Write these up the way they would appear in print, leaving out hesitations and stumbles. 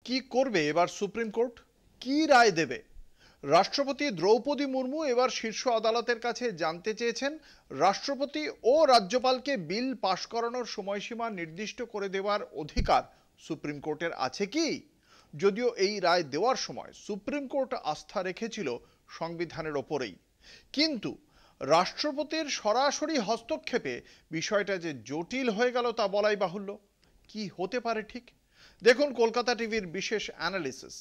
কি করবে এবার সুপ্রিম কোর্ট? কি রায় দেবে? রাষ্ট্রপতি দ্রৌপদী মুর্মু এবার শীর্ষ আদালতের কাছে জানতে চেয়েছেন রাষ্ট্রপতি ও রাজ্যপালকে বিল পাশ করানোর সময়সীমা নির্দিষ্ট করে দেওয়ার অধিকার সুপ্রিম কোর্টের আছে কি। যদিও এই রায় দেওয়ার সময় সুপ্রিম কোর্ট আস্থা রেখেছিল সংবিধানের ওপরেই, কিন্তু রাষ্ট্রপতির সরাসরি হস্তক্ষেপে বিষয়টা যে জটিল হয়ে গেল তা বলাই বাহুল্য। কি হতে পারে ঠিক? দেখুন কলকাতা টিভির বিশেষ অ্যানালিসিস।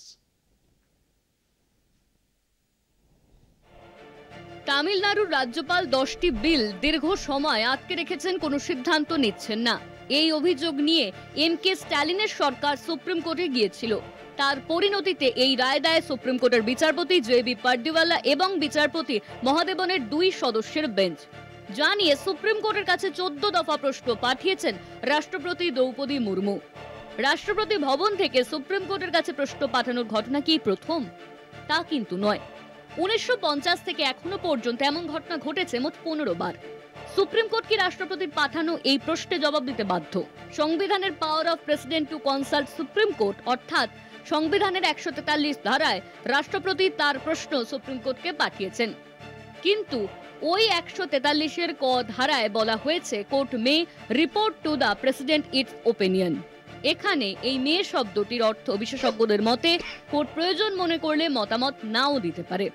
তামিলনাড়ুর রাজ্যপাল 10টি বিল দীর্ঘ সময় আটকে রেখেছেন, কোনো সিদ্ধান্ত নিচ্ছেন না। এই অভিযোগ নিয়ে এমকে স্ট্যালিনের সরকার সুপ্রিম কোর্টে গিয়েছিল। তার পরিণতিতে এই রায় দেয় সুপ্রিম কোর্টের বিচারপতি জেবি পারদিওয়ালা এবং বিচারপতি মহাদেবনের 2 সদস্যের বেঞ্চ। যা নিয়ে সুপ্রিম কোর্টের কাছে 14 দফা প্রশ্ন পাঠিয়েছেন রাষ্ট্রপতি দ্রৌপদী মুর্মু। রাষ্ট্রপতি ভবন থেকে সুপ্রিম কোর্টের কাছে প্রশ্ন পাঠানোর ঘটনা কি প্রথম? তা কিন্তু নয়। 1950 থেকে এখনো পর্যন্ত এমন ঘটনা ঘটেছে মোট 15 বার। সুপ্রিম কোর্ট কি রাষ্ট্রপতির পাঠানো এই প্রশ্নে জবাব দিতে বাধ্য? সংবিধানের power of president to consult supreme court, অর্থাৎ সংবিধানের 143 ধারায় রাষ্ট্রপতি তার প্রশ্ন সুপ্রিম কোর্টকে পাঠিয়েছেন। কিন্তু ওই 143-এর ক ধারায় বলা হয়েছে court May report to the president it's opinion. এখানে এই মে শব্দটির অর্থ বিশেষজ্ঞদের মতে কোর্ট প্রয়োজন মনে করলে মতামত নাও দিতে পারে।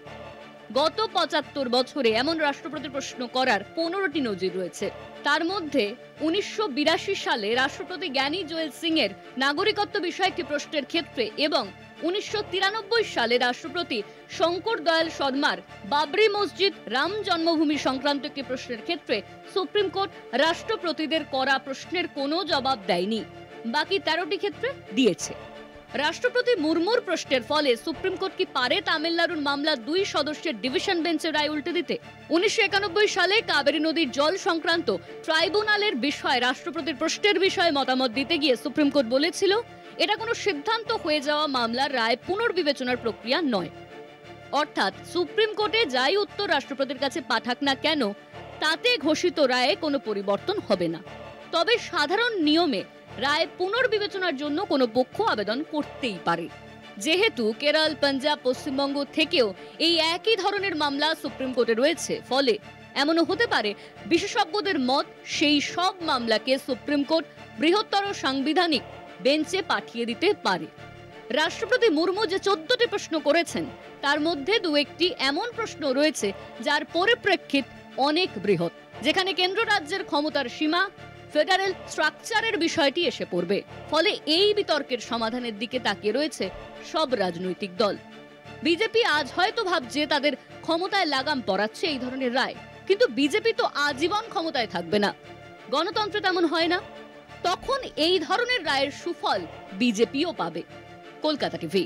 গত 75 বছরে এমন রাষ্ট্রপতির প্রশ্ন করার 15টি নজির রয়েছে। তার মধ্যে 1982 সালে রাষ্ট্রপতি জ্ঞানী জোয়েল সিং এর নাগরিকত্ব বিষয়ে একটি প্রশ্নের ক্ষেত্রে এবং 1993 সালে রাষ্ট্রপতি শঙ্কর দয়াল শর্মার বাবরি মসজিদ রাম জন্মভূমি সংক্রান্ত একটি প্রশ্নের ক্ষেত্রে সুপ্রিম কোর্ট রাষ্ট্রপতিদের করা প্রশ্নের কোনো জবাব দেয়নি। বাকি 13টি ক্ষেত্রে দিয়েছে। রাষ্ট্রপতি মুর্মুর প্রশ্নের ফলে সুপ্রিম কোর্ট কি পারে তামিলনাড়ুর মামলা 2 সদস্যের ডিভিশন বেঞ্চের রায় উল্টে দিতে? 1991 সালে কাবেরী নদীর জল সংক্রান্ত ট্রাইব্যুনালের বিষয়ে রাষ্ট্রপতির প্রশ্নের বিষয়ে মতামত দিতে গিয়ে সুপ্রিম কোর্ট বলেছিল এটা কোনো সিদ্ধান্ত হয়ে যাওয়া মামলার রায় পুনর্বিবেচনার প্রক্রিয়া নয়। অর্থাৎ সুপ্রিম কোর্টে যাই উত্তর রাষ্ট্রপতির কাছে পাঠাক না কেন, তাতে ঘোষিত রায়ে কোনো পরিবর্তন হবে না। তবে সাধারণ নিয়মে রায় পুনর্বিবেচনার জন্য কোনো পক্ষ আবেদন করতেই পারে। যেহেতু কেরল, পাঞ্জাব, পশ্চিমবঙ্গ থেকেও এই একই ধরনের মামলা সুপ্রিম কোর্টে রয়েছে, ফলে এমনও হতে পারে বিশেষজ্ঞদের মত সেই সব মামলাকে সুপ্রিম কোর্ট বৃহত্তর সাংবিধানিক বেঞ্চে পাঠিয়ে দিতে পারে। রাষ্ট্রপতি মুর্মু যে 14টি প্রশ্ন করেছেন তার মধ্যে 2-1টি এমন প্রশ্ন রয়েছে যার পরিপ্রেক্ষিত অনেক বৃহৎ, যেখানে কেন্দ্র রাজ্যের ক্ষমতার সীমা, ফেডারেল স্ট্রাকচারের বিষয়টি এসে পড়বে। ফলে এই বিতর্কের সমাধানের দিকে তাকিয়ে রয়েছে সব রাজনৈতিক দল। বিজেপি আজ হয়তো ভাবছে তাদের ক্ষমতায় লাগাম পড়াচ্ছে এই ধরনের রায়, কিন্তু বিজেপি তো আজীবন ক্ষমতায় থাকবে না। গণতন্ত্র তেমন হয় না। তখন এই ধরনের রায়ের সুফল বিজেপিও পাবে। কলকাতা টিভি।